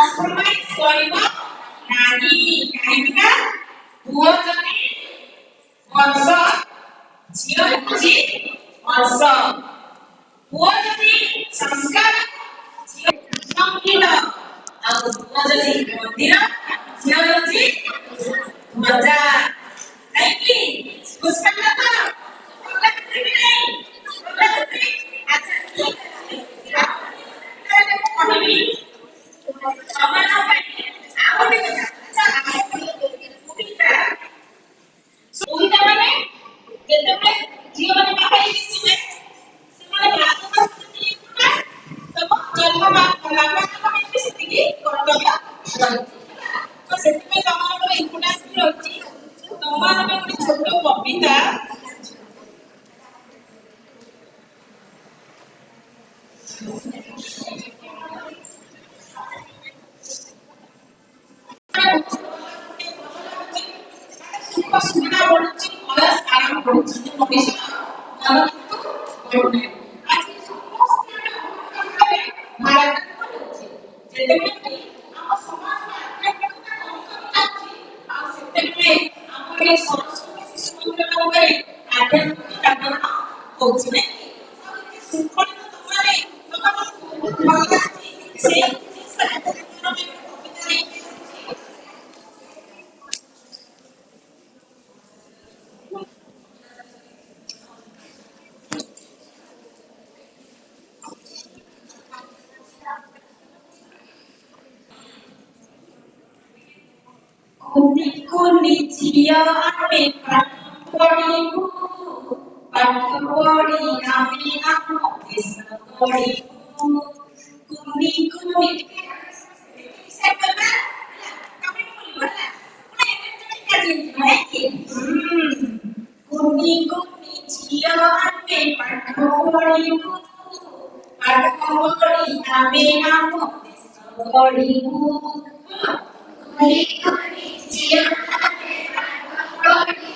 Compromise କରିବ ନାହିଁ କାହିଁକିନା ପୁଅ ଯଦି ଅଂଶ ଝିଅ ହେଉଛି ଅଂଶ ପୁଅ ଯଦି ସଂସ୍କାର ଝିଅ ସଙ୍ଗୀତ ଆଉ ପୁଅ ଯଦି ମନ୍ଦିର ଝିଅ ହେଉଛି ମଜା ନାଇଁକି ବୁଝିପାରିଲ ତ ଆଚ୍ଛା ଠିକ ଅଛି କହିବି ସମାନ ପାଇଁ ଆଉ ଗୋଟେ କଥା ସୁବିଧା ମାନେ ଯେତେବେଳେ ଝିଅ ମାନେ ବାହା ହେଇଯିବେ ସେମାନେ ଜନ୍ମ ବାପା ସେତିକି କର୍ତ୍ତବ୍ୟ ତ ସେଥିପାଇଁ ତମର ଇମ୍ପୋର୍ଟାନ୍ସ ରହିଛି ତମର ଗୋଟେ ଛୋଟ କବିତା ସୁବିଧା ବଢୁଛି ବୟସ ଆରାମ ବଢୁଛି ମଣିଷ ମନ କିନ୍ତୁ ଯେତେବେଳେ ଆମ ସମାଜରେ ଆଧ୍ୟାତ୍ମିକତା ଆଉ ସେତେବେଳେ ଆମର ଏ ସରସ୍ୱତୀ ଶିଶୁ ମନ୍ଦିର ଉପରେ ଆଧ୍ୟାତ୍ମିକ ଜାଗରଣ ହଉଛି ନାଇଁ ଶୃଙ୍ଖଳିତ ତମରେ ଭଲ ସେଇ କୁନି କୁନି ଝିଅ ଆମେ ପାଠ ପଢିବୁ ପାଠ ପଢି ଆମେ ଆମ ଦେଶ ଗଢିବୁ କୁନି କୁନି କୁନି କୁନି ଝିଅ ଆମେ ପାଠ ପଢିବୁ ପାଠ ପଢି ଆମେ ଆମ ଦେଶ ଗଢିବୁ କୁନି କୁନି ଝିଅ ପାଠ ପଢି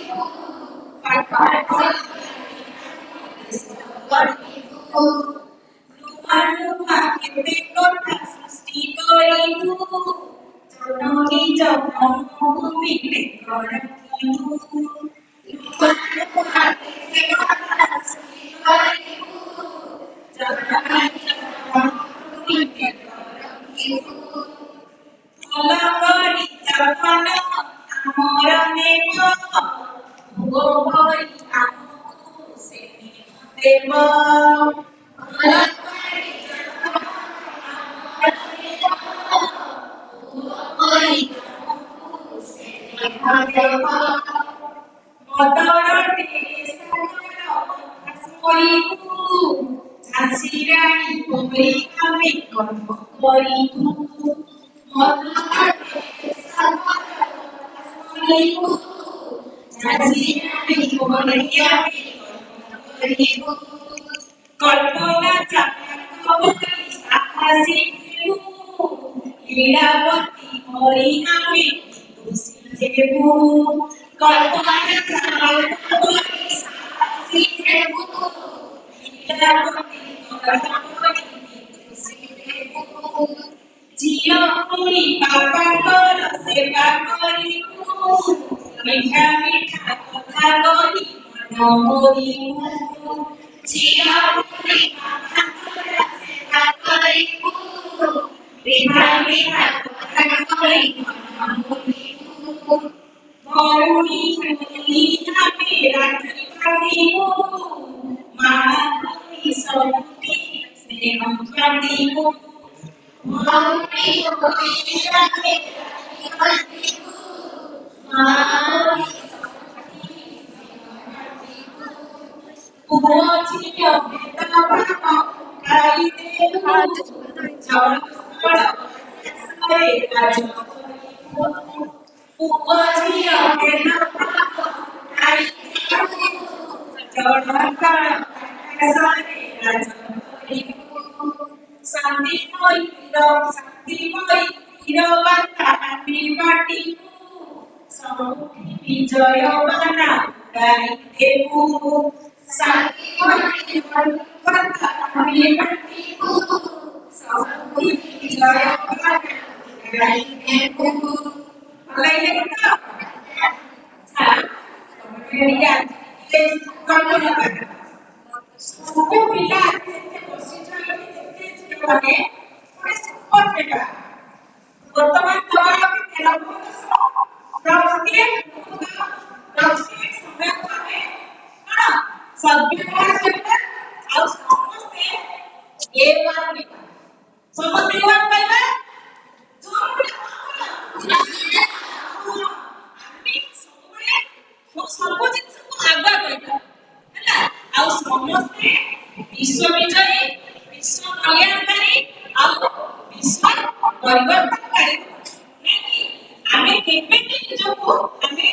ଗଢିବୁ ନୂଆ ନୂଆ କେତେ କଥା ସୃଷ୍ଟି କରିବୁ ଜନନୀ ଜନ୍ମଭୂମିରେ ରଖିବୁ ନୂଆ ନୂଆ କେତେ କଥା ସୃଷ୍ଟି କରିବୁ ଜନନୀ ଜନ୍ମଭୂମିରେ ରଖିବୁ ଭଲ କରି ଯତ୍ନ ଆମର ନେବ ପୁଅ ଭଳି ଆମକୁ ସେ ଦେବ ଭଲ କରି ଯତ୍ନ ଭଳି ଆମକୁ ସେ ଦେବ ମଦର କରିବୁ ଝାନ୍ସୀ ରାଣୀ ପରି ଆମେ ଗର୍ବ କରିବୁ ମଦର କରିବୁ ଝାନ୍ସୀ ରାଣୀ ପରି ଆମେ କରିବୁ କଳ୍ପନା ଚାକର ପରି ସାହସୀ ହେବୁ ଲୀଳାବତୀ ପରି ଆମେ ହେବୁ କଳ୍ପନା ଚାକର ପରି ସାହସୀ ହେବୁ ଲୀଳାବତୀ ପରି ହେବୁ ଝିଅ ପୁଣି ବାପାଙ୍କର ସେବା କରିବୁ ମିଠା ମିଠା କଥା କହି ମନ ମୋହିବୁ ଝିଅ ପୁଣି ବାପାଙ୍କର ସେବା କରିବୁ ମିଠା ମିଠା କଥା କହି ମନ ମୋହିବୁ ଭଉଣୀ ଭଉଣୀ ଆମେ ରାକ୍ଷୀ ବାନ୍ଧିବୁ ମାଆ ଭଉଣୀ ସବୁଠି ସ୍ନେହ ବାନ୍ଧିବୁ ଭଉଣୀ ଭଉଣୀ ଆମେ ରାକ୍ଷୀ ବାନ୍ଧିବୁ ମାଆ ପୁଅ ଝିଅ ଭେଦଭାବ ଗାଇଦେବୁ ଜଳସ୍ଥଳ ଦେଶରେ ରାଜ କରିବୁ ପୁଅ ଝିଅ ଭେଦଭାବ ଗାଇଦେବୁ ଜଳସ୍ଥଳ ଦେଶରେ ରାଜ କରିବୁ ଶାନ୍ତି ହୋଇ କ୍ଷୀର ବାର୍ତ୍ତା ଆମେ ବାଟିବୁ ସବୁଠି ବିଜୟ ବାନା ଗାଇଦେବୁ ଶାନ୍ତି ହୋଇ ବାର୍ତ୍ତା ଆମେ ବାଟିବୁ ସବୁଠି ବିଜୟ ବାନା ଗାଇଦେବୁ। ଗାଇଲେ କଣ? ସବୁ ପିଲା ଯେତେ ବସିଛନ୍ତି ଯେତେ ଝିଅମାନେ ଗୋଟେ ସୁପର ପିଲା ବର୍ତ୍ତମାନ ତମର ତେଲୁଗୁ ରକ୍ତି ରକ୍ତି ସମୟ ଆମେ କଣ ସଭ୍ୟତା ସହିତ ଆଉ ସମସ୍ତେ ଏ ୱାନ୍ ସମସ୍ତେ ୱାନ୍ ପାଇବା ଆମେ ସବୁ ଜିନିଷକୁ ଆଗୁଆ କରିବା ହେଲା ଆଉ ସମସ୍ତେ ବିଶ୍ୱ ବିଜୟୀ ବିଶ୍ୱ କଲ୍ୟାଣକାରୀ ଆଉ ବିଶ୍ୱ ପରିବର୍ତ୍ତନକାରୀ ଆମେ କେବେ ବି ନିଜକୁ ଆମେ